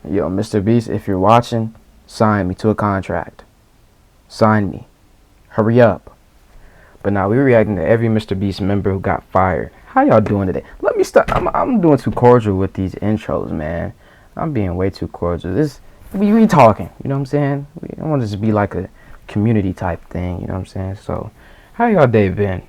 Yo, MrBeast, if you're watching, sign me to a contract. Sign me. Hurry up. But now we're reacting to every MrBeast member who got fired. How y'all doing today? Let me start. I'm doing too cordial with these intros, man. I'm being way too cordial. We talking. You know what I'm saying? I want this to be like a community type thing. You know what I'm saying? So, how y'all day been?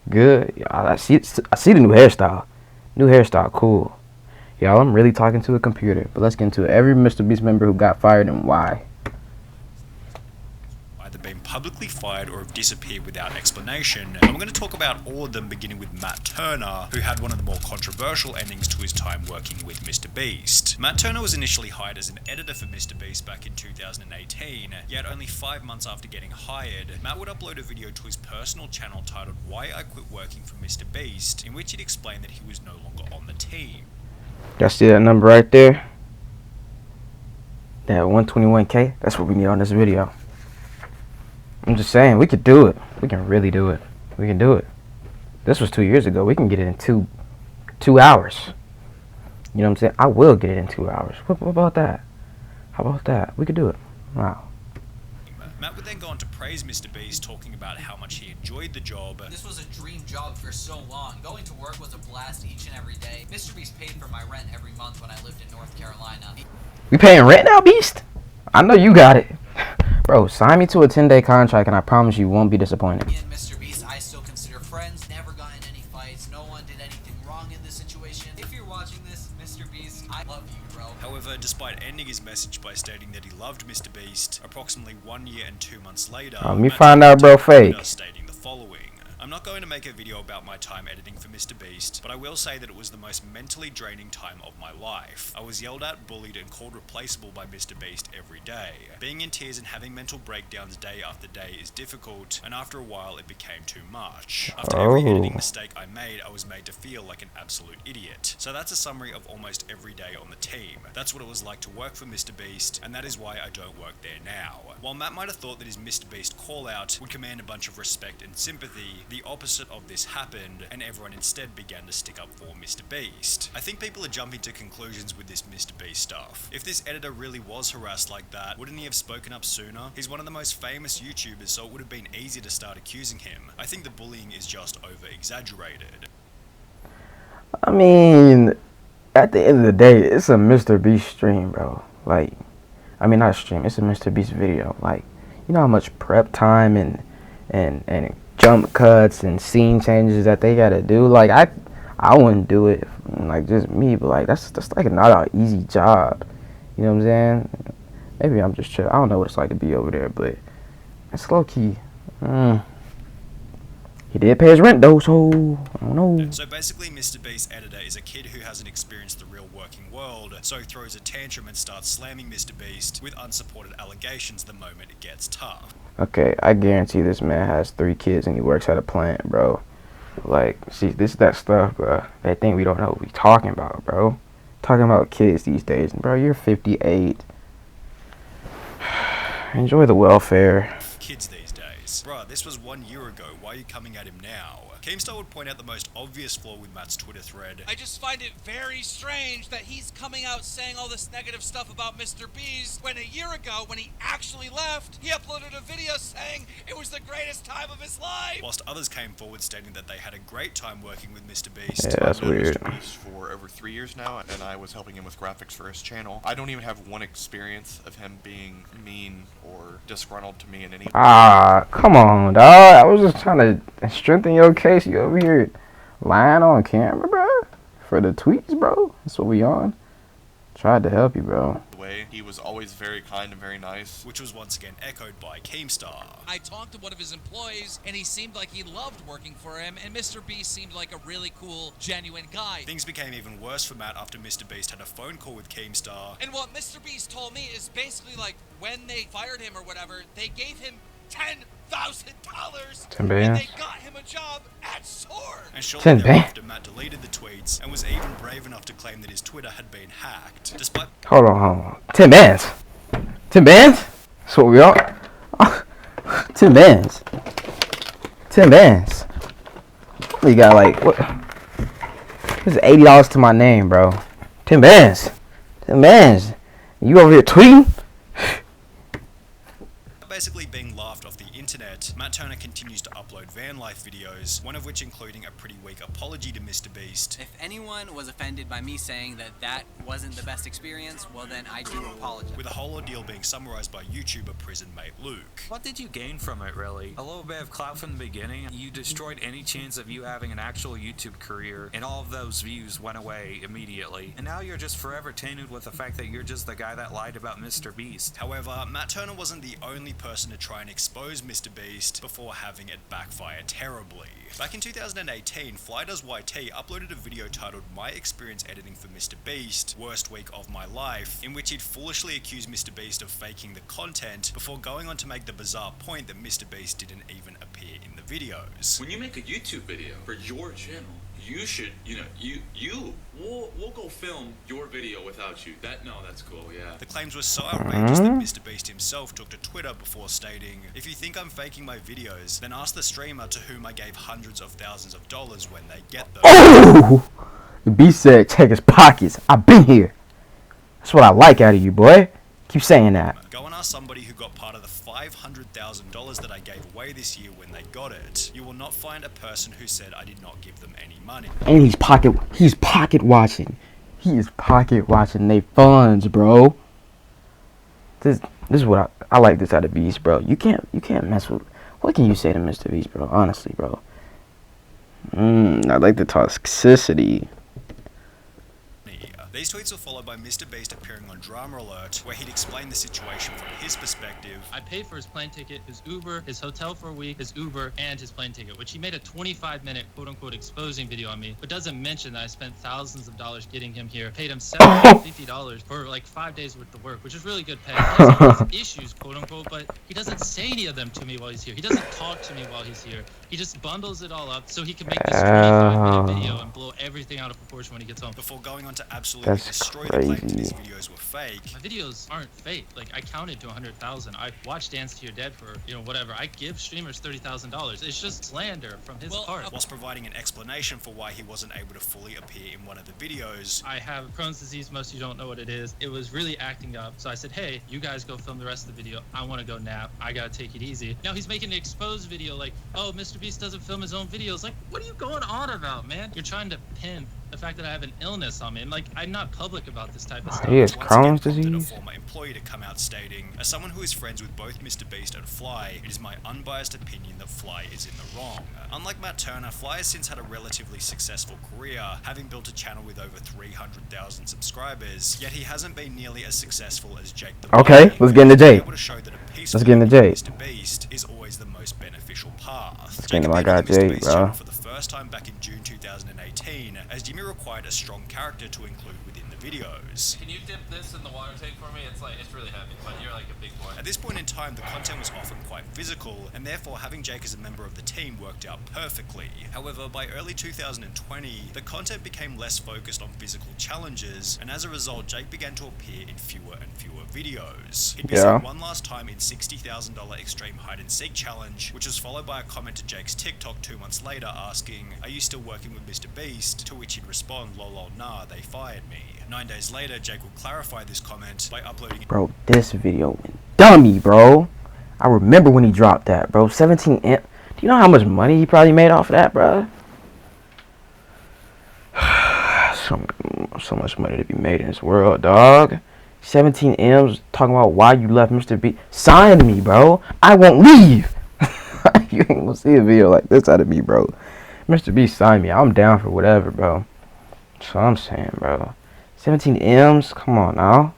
Good. I see the new hairstyle. New hairstyle, cool. Y'all, I'm really talking to a computer. But let's get into it. Every MrBeast member who got fired and why. Either been publicly fired or have disappeared without explanation. I'm going to talk about all of them, beginning with Matt Turner, who had one of the more controversial endings to his time working with MrBeast. Matt Turner was initially hired as an editor for MrBeast back in 2018, yet only 5 months after getting hired, Matt would upload a video to his personal channel titled Why I Quit Working for MrBeast, in which he'd explained that he was no longer on the team. Y'all see that number right there? That 121K? That's what we need on this video. I'm just saying, we could do it. We can really do it. We can do it. This was 2 years ago. We can get it in two hours. You know what I'm saying? I will get it in 2 hours. What about that? How about that? We could do it. Wow. Matt would then go on to praise MrBeast, talking about how much he enjoyed the job. This was a dream job for so long. Going to work was a blast each and every day. MrBeast paid for my rent every month when I lived in North Carolina. We paying rent now, Beast? I know you got it. Bro, sign me to a 10-day contract and I promise you won't be disappointed. Me and MrBeast, I still consider friends. Never got in any fights. No one did anything wrong in this situation. If you're watching this, MrBeast, I love you, bro. However, despite ending his message by stating that he loved MrBeast, approximately 1 year and 2 months later, Let me find out, bro, fake. Stating the following. I'm not going to make a video about my time editing for MrBeast, but I will say that it was the most mentally draining time of my life. I was yelled at, bullied, and called replaceable by MrBeast every day. Being in tears and having mental breakdowns day after day is difficult, and after a while it became too much. After every editing mistake I made, I was made to feel like an absolute idiot. So that's a summary of almost every day on the team. That's what it was like to work for MrBeast, and that is why I don't work there now. While Matt might have thought that his MrBeast call-out would command a bunch of respect and sympathy, the opposite of this happened, and everyone instead began to stick up for MrBeast. I think people are jumping to conclusions with this MrBeast stuff. If this editor really was harassed like that, wouldn't he have spoken up sooner? He's one of the most famous YouTubers, so it would have been easy to start accusing him. I think the bullying is just over-exaggerated. I mean, at the end of the day, it's a MrBeast stream, bro. Like, I mean, not a stream, it's a MrBeast video. Like, you know how much prep time and jump cuts and scene changes that they gotta do. Like, I wouldn't do it, like, just me, but like that's like not an easy job. You know what I'm saying? Maybe I'm just chill. I don't know what it's like to be over there, but it's low key. He did pay his rent though, so I don't know. So basically, MrBeast's editor is a kid who hasn't experienced the real working world, so he throws a tantrum and starts slamming MrBeast with unsupported allegations the moment it gets tough. Okay, I guarantee this man has 3 kids and he works at a plant, bro. Like, see, this is that stuff, bro. They think we don't know what we talking about, bro. Talking about kids these days, bro. You're 58. Enjoy the welfare. Kids these days. Bruh, this was 1 year ago. Why are you coming at him now? Keemstar would point out the most obvious flaw with Matt's Twitter thread. I just find it very strange that he's coming out saying all this negative stuff about MrBeast when a year ago, when he actually left, he uploaded a video saying it was the greatest time of his life. Whilst others came forward stating that they had a great time working with MrBeast. Yeah, that's weird. I've known MrBeast for over 3 years now, and I was helping him with graphics for his channel. I don't even have one experience of him being mean or disgruntled to me in any way. Ah, come on, dog. I was just trying to strengthen your case. You over here lying on camera, bro? For the tweets, bro? That's what we on. Tried to help you, bro. He was always very kind and very nice. Which was once again echoed by Keemstar. I talked to one of his employees, and he seemed like he loved working for him, and MrBeast seemed like a really cool, genuine guy. Things became even worse for Matt after MrBeast had a phone call with Keemstar. And what MrBeast told me is basically like, when they fired him or whatever, they gave him $10,000 10 and they got him a job at SOAR. And shortly 10 thereafter, Matt deleted the tweets and was even brave enough to claim that his Twitter had been hacked. Despite Hold on. 10 bands. 10 bands? That's what we are. 10 bands. 10 bands. We got like what? This is $80 to my name, bro. 10 bands. Man, you over here tweeting? Basically being laughed off the internet, Matt Turner continues to upload van life videos, one of which including a pretty weak apology to MrBeast. If anyone was offended by me saying that wasn't the best experience, well then I do apologize. With the whole ordeal being summarized by YouTuber prison mate Luke. What did you gain from it, really? A little bit of clout from the beginning. You destroyed any chance of you having an actual YouTube career, and all of those views went away immediately. And now you're just forever tainted with the fact that you're just the guy that lied about MrBeast. However, Matt Turner wasn't the only person to try and expose MrBeast before having it backfire terribly. Back in 2018, Fly Does YT uploaded a video titled My Experience Editing for MrBeast, Worst Week of My Life, in which he'd foolishly accused MrBeast of faking the content before going on to make the bizarre point that MrBeast didn't even appear in the videos. When you make a YouTube video for your channel, you should, we'll go film your video without you. That's cool, yeah. The claims were so outrageous that MrBeast himself took to Twitter before stating, "If you think I'm faking my videos, then ask the streamer to whom I gave hundreds of thousands of dollars when they get them." Oh! The Beast said, check his pockets. I've been here. That's what I like out of you, boy. Keep saying that. Go and ask somebody who got part of the $500,000 that I gave away this year when they got it. You will not find a person who said I did not give them any money. And he's pocket watching. He is pocket watching they funds, bro. This is what I like this out of Beast, bro. You can't mess with. What can you say to MrBeast, bro? Honestly, bro. I like the toxicity. These tweets were followed by MrBeast appearing on Drama Alert, where he'd explain the situation from his perspective. I paid for his plane ticket, his Uber, his hotel for a week, his Uber, and his plane ticket, which he made a 25-minute quote-unquote exposing video on me, but doesn't mention that I spent thousands of dollars getting him here, paid him $750 for like 5 days worth of work, which is really good pay. He has all these issues, quote-unquote, but he doesn't say any of them to me while he's here. He doesn't talk to me while he's here. He just bundles it all up so he can make this 25-minute video and blow everything out of proportion when he gets home. Before going on to absolutely That's destroy crazy. the claim that these videos were fake. My videos aren't fake. Like, I counted to 100,000. I watched Dance to Your Dead for, whatever. I give streamers $30,000. It's just slander from his part. Whilst providing an explanation for why he wasn't able to fully appear in one of the videos. I have Crohn's disease. Most of you don't know what it is. It was really acting up. So I said, hey, you guys go film the rest of the video. I want to go nap. I got to take it easy. Now he's making an exposed video like, oh, MrBeast doesn't film his own videos. Like, what are you going on about, man? You're trying to pin the fact that I have an illness on me. And like, I'm not public about this type of stuff. He has Once Crohn's again, disease. a former employee to come out stating, as someone who is friends with both MrBeast and Fly, it is my unbiased opinion that Fly is in the wrong. Unlike Matt Turner, Fly has since had a relatively successful career, having built a channel with over 300,000 subscribers, yet he hasn't been nearly as successful as Jake the Okay, Bully, let's get into Jake. able to show that a Let's get into Jake. MrBeast is always the most beneficial path. Let's get into my appeared on guy the Jake, MrBeast bro. channel for the first time back in June 2018, as Jimmy required a strong character to include within the videos. Can you dip this in the water tank for me? It's really heavy, but you're like a big boy. At this point in time, the content was often quite physical, and therefore having Jake as a member of the team worked out perfectly. However, by early 2020, the content became less focused on physical challenges, and as a result, Jake began to appear in fewer and fewer videos. He'd be seen one last time in $60,000 Extreme Hide and Seek Challenge, which was followed by a comment to Jake's TikTok 2 months later asking, "Are you still working with MrBeast?" To which he'd respond, "Lol, nah, they fired me." 9 days later, Jake would clarify this comment by uploading. Bro, this video went dummy, bro. I remember when he dropped that, bro. 17 M. Do you know how much money he probably made off of that, bro? So much money to be made in this world, dog. 17 M's talking about why you left MrBeast. Sign me, bro. I won't leave. You ain't gonna see a video like this out of me, bro. MrBeast signed me. I'm down for whatever, bro. That's what I'm saying, bro. 17 M's? Come on now.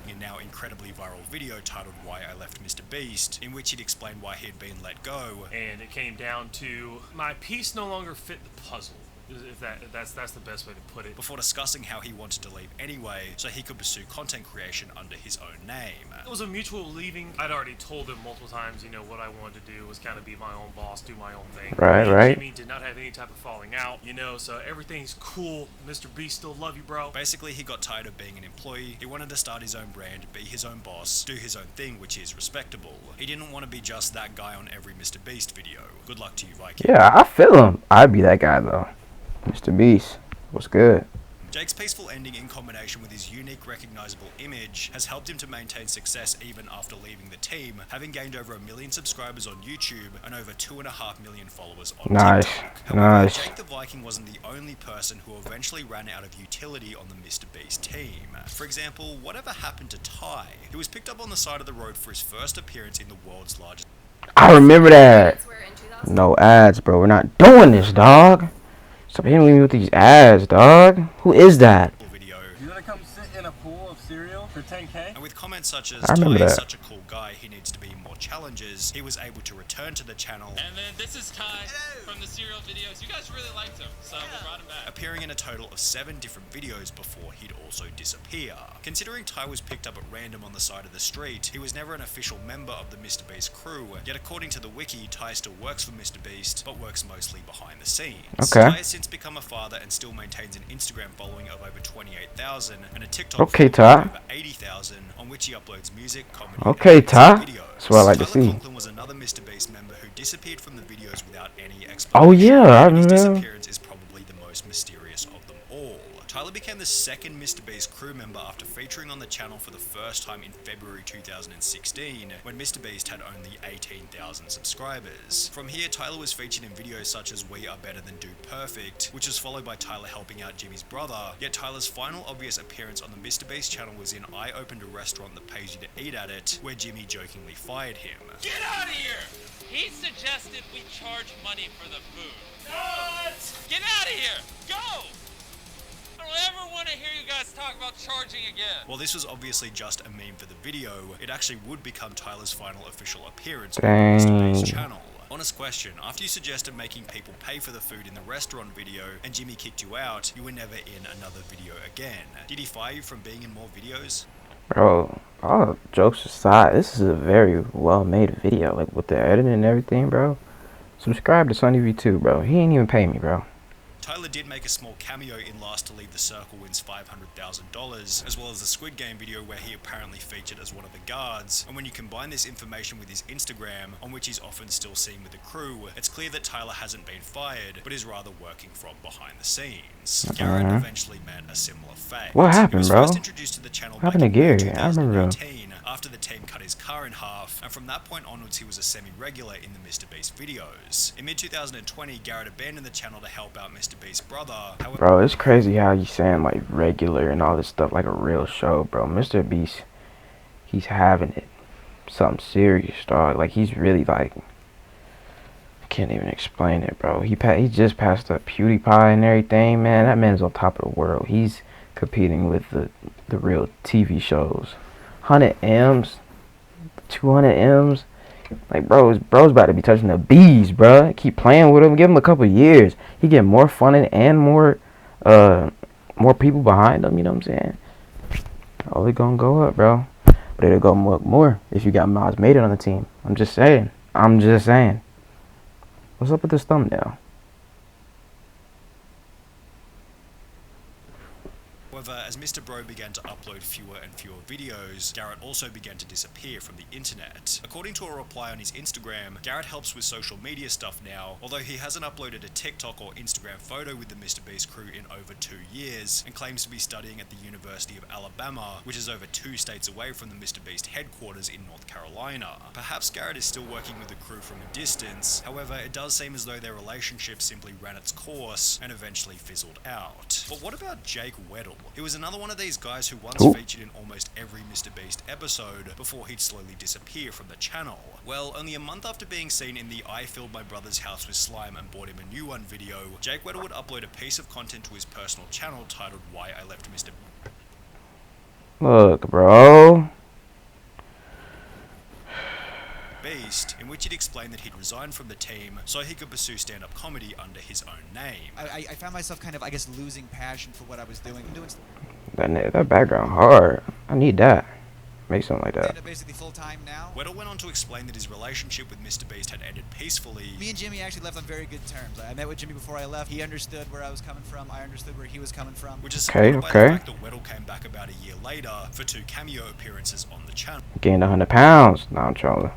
A now incredibly viral video titled Why I Left MrBeast, in which he'd explained why he had been let go. And it came down to my piece no longer fit the puzzle. If that's the best way to put it. Before discussing how he wanted to leave anyway, so he could pursue content creation under his own name. It was a mutual leaving. I'd already told him multiple times, what I wanted to do was kind of be my own boss, do my own thing. Right. Jimmy did not have any type of falling out, so everything's cool. MrBeast still love you, bro. Basically, he got tired of being an employee. He wanted to start his own brand, be his own boss, do his own thing, which is respectable. He didn't want to be just that guy on every MrBeast video. Good luck to you, Viking. Yeah, I feel him. I'd be that guy, though. MrBeast, what's good? Jake's peaceful ending in combination with his unique recognizable image has helped him to maintain success even after leaving the team, having gained over 1 million subscribers on YouTube and over 2.5 million followers on TikTok. However, Jake the Viking wasn't the only person who eventually ran out of utility on the MrBeast team. For example, whatever happened to Ty? He was picked up on the side of the road for his first appearance in the world's largest... I remember that. No ads, bro. We're not doing this, dog. Stop hitting me with these ads, dog. Who is that? video. You wanna come sit in a pool of cereal for 10K? And with comments such as, I remember Ty is that. such a cool guy, he needs to be in more challenges, he was able to return to the channel, And then this is Ty from the serial videos. You guys really liked him, so we brought him back. appearing in a total of 7 different videos before he'd also disappear. Considering Ty was picked up at random on the side of the street, he was never an official member of the MrBeast crew, yet according to the wiki, Ty still works for MrBeast, but works mostly behind the scenes. Okay. Ty has since become a father and still maintains an Instagram following of over 28,000 and a TikTok Okay, following of Ty. over 80,000, on which he uploads music, comedy, Okay, and Ty. videos. That's what I like to Tyler see. Conklin was another MrBeast member who disappeared from the videos without any explanation. Oh yeah, I And his remember. disappearance is probably the most mysterious of them all. Tyler became the second MrBeast crew member after featuring on the channel for the first time in February 2016, when MrBeast had only 18,000 subscribers. From here, Tyler was featured in videos such as We Are Better Than Dude Perfect, which was followed by Tyler helping out Jimmy's brother, yet Tyler's final obvious appearance on the MrBeast channel was in I Opened a Restaurant That Pays You to Eat At It, where Jimmy jokingly fired him. Get out of here! He suggested we charge money for the food. What? Get out of here! Go! I don't ever want to hear you guys talk about charging again. While this was obviously just a meme for the video, it actually would become Tyler's final official appearance Dang. on the MrBeast channel. Honest question, after you suggested making people pay for the food in the restaurant video and Jimmy kicked you out, you were never in another video again. Did he fire you from being in more videos? Bro, all jokes aside, this is a very well made video. Like with the editing and everything, bro. Subscribe to Sunny V2, bro. He ain't even pay me, bro. Tyler did make a small cameo in Last to Leave the Circle Wins $500,000, as well as the Squid Game video where he apparently featured as one of the guards, and when you combine this information with his Instagram, on which he's often still seen with the crew, it's clear that Tyler hasn't been fired, but is rather working from behind the scenes. Garrett eventually met a similar fate. What He happened, was bro? first introduced to the channel What happened to back in Gary? I remember. 2018, after the team cut his car in half, and from that point onwards he was a semi-regular in the MrBeast videos. In mid-2020, Garrett abandoned the channel to help out MrBeast's brother. However, Bro, it's crazy how you saying like regular and all this stuff like a real show, bro. MrBeast, he's having it. Something serious, dog. Like he's really like, I can't even explain it, bro. He just passed up PewDiePie and everything, man. That man's on top of the world. He's competing with the real TV shows. 100 M's, 200 M's. Like, bro's about to be touching the bees, bro. Keep playing with him. Give him a couple years. He get more fun and more people behind him. You know what I'm saying? Only gonna go up, bro. But it'll go up more if you got MylesMadeIt on the team. I'm just saying. What's up with this thumbnail? However, as Mr. Bro began to upload fewer and fewer videos, Garrett also began to disappear from the internet. According to a reply on his Instagram, Garrett helps with social media stuff now, although he hasn't uploaded a TikTok or Instagram photo with the MrBeast crew in over 2 years, and claims to be studying at the University of Alabama, which is over 2 states away from the MrBeast headquarters in North Carolina. Perhaps Garrett is still working with the crew from a distance, however, it does seem as though their relationship simply ran its course and eventually fizzled out. But what about Jake Weddle? He was another one of these guys who once featured in almost every MrBeast episode before he'd slowly disappear from the channel. Well, only a month after being seen in the I Filled My Brother's House with Slime and Bought Him a New One video, Jake Weddle would upload a piece of content to his personal channel titled Why I Left Mr. Look, bro. Beast, in which he'd explained that he'd resigned from the team so he could pursue stand-up comedy under his own name. I found myself kind of, I guess, losing passion for what I was doing. I'm doing That background hard. I need that. Make something like that. stand-up basically full-time now. Weddle went on to explain that his relationship with MrBeast had ended peacefully. Me and Jimmy actually left on very good terms. I met with Jimmy before I left. He understood where I was coming from. I understood where he was coming from. Which is supported by the Okay. fact that Weddle came back about a year later for 2 cameo appearances on the channel. Gained 100 pounds. Nah, I'm trolling.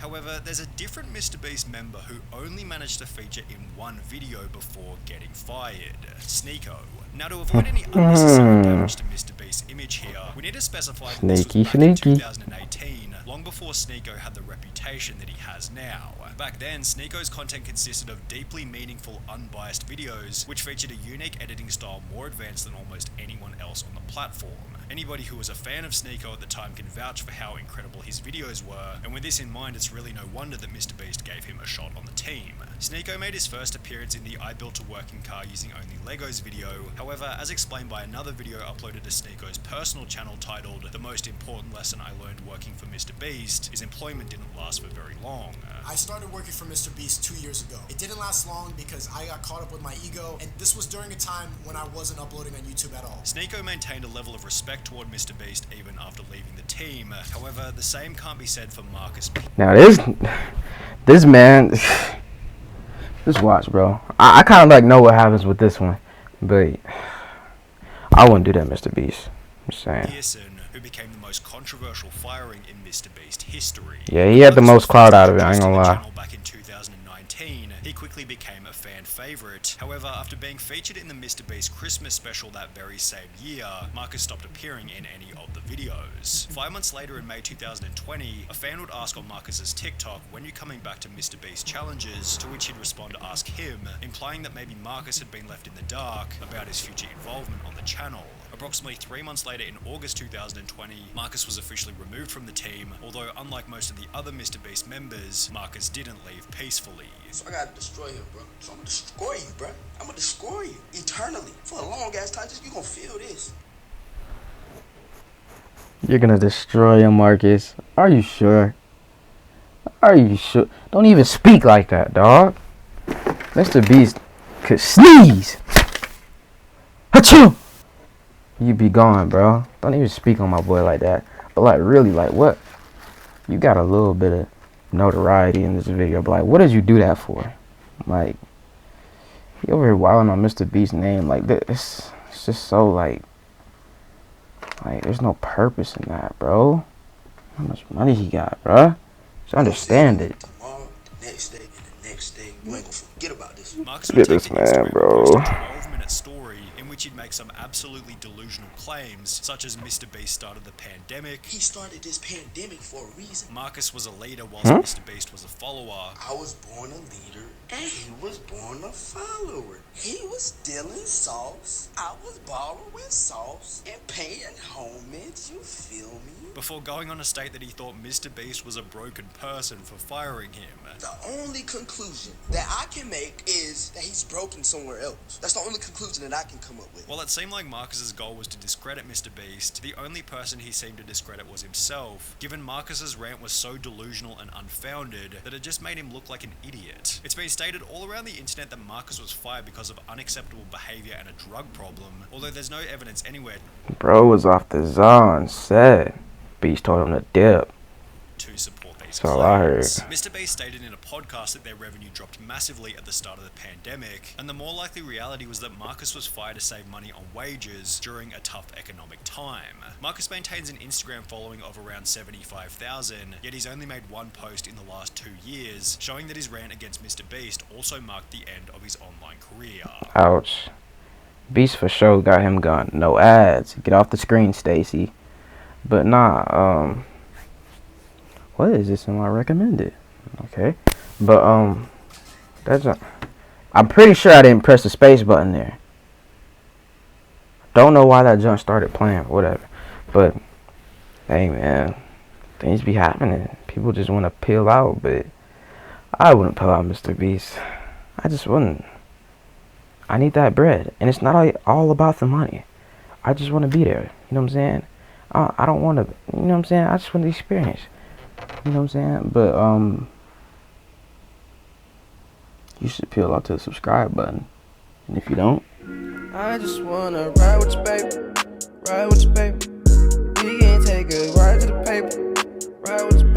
However, there's a different MrBeast member who only managed to feature in one video before getting fired, Sneeko. Now, to avoid any unnecessary damage to MrBeast's image here, we need to specify that this was back in 2018, long before Sneeko had the reputation that he has now. Back then, Sneeko's content consisted of deeply meaningful, unbiased videos, which featured a unique editing style more advanced than almost anyone else on the platform. Anybody who was a fan of Sneeko at the time can vouch for how incredible his videos were, and with this in mind, it's really no wonder that MrBeast gave him a shot on the team. Sneeko made his first appearance in the I Built a Working Car Using Only Legos video. However, as explained by another video uploaded to Sneeko's personal channel titled "The Most Important Lesson I Learned Working for MrBeast," his employment didn't last for very long. I started working for MrBeast 2 years ago. It didn't last long because I got caught up with my ego, and this was during a time when I wasn't uploading on YouTube at all. Sneeko maintained a level of respect toward MrBeast even after leaving the team. However, the same can't be said for Marcus. Now this man, just watch, bro. I kind of like know what happens with this one, but I wouldn't do that, MrBeast. I'm just saying. Pearson, who became the most controversial firing in MrBeast history. Yeah, he had the most clout out of it, I ain't gonna lie. Back in 2019, he quickly became a fan favorite. However, after being featured in the MrBeast Christmas special that very same year, Marcus stopped appearing in any of the videos. 5 months later, in May 2020, a fan would ask on Marcus's TikTok, "When are you coming back to MrBeast challenges?" To which he'd respond to ask him, implying that maybe Marcus had been left in the dark about his future involvement on the channel. Approximately 3 months later, in August 2020, Marcus was officially removed from the team, although unlike most of the other MrBeast members, Marcus didn't leave peacefully. So I gotta destroy him, bro. So I'm gonna destroy you, bro. I'm gonna destroy you eternally. For a long ass time, you gonna feel this. You're gonna destroy him, Marcus. Are you sure? Are you sure? Don't even speak like that, dog. MrBeast could sneeze. Achoo! You be gone, bro. Don't even speak on my boy like that. But like, really, like, what? You got a little bit of notoriety in this video, but like, what did you do that for? Like, you over here wilding on MrBeast's name, like this. It's just so like there's no purpose in that, bro. How much money he got, bro? Just understand it. Tomorrow, the next day, and the next day, you ain't gonna forget about this. Marcus would take this man, bro. A 12-minute story in which he'd make some absolutely delusional claims, such as MrBeast started the pandemic. He started this pandemic for a reason. Marcus was a leader whilst MrBeast was a follower. I was born a leader, and he was born a follower. He was stealing sauce, I was borrowing sauce, and paying homage, you feel me? Before going on to state that he thought MrBeast was a broken person for firing him. The only conclusion that I can make is that he's broken somewhere else. That's the only conclusion that I can come up with. While it seemed like Marcus's goal was to discredit MrBeast, the only person he seemed to discredit was himself, given Marcus's rant was so delusional and unfounded that it just made him look like an idiot. It's been stated all around the internet that Marcus was fired because of unacceptable behavior and a drug problem, although there's no evidence anywhere. Bro was off the zone, said. Beast told him to dip. To support these That's all I heard. claims. MrBeast stated in a podcast that their revenue dropped massively at the start of the pandemic, and the more likely reality was that Marcus was fired to save money on wages during a tough economic time. Marcus maintains an Instagram following of around 75,000, yet he's only made one post in the last 2 years, showing that his rant against MrBeast also marked the end of his online career. Ouch. Beast for sure got him gone. No ads. Get off the screen, Stacy. But nah, what is this in my recommended? Okay. But I'm pretty sure I didn't press the space button there. Don't know why that junk started playing, whatever. But hey man, things be happening. People just want to peel out, but I wouldn't peel out MrBeast. I just wouldn't. I need that bread, and it's not all about the money. I just want to be there. You know what I'm saying? I don't want to. You know what I'm saying? I just want the experience. You know what I'm saying? But you should peel out to the subscribe button, and if you don't, I just wanna ride with your baby, ride with your baby. We can take a ride to the paper, ride with your baby.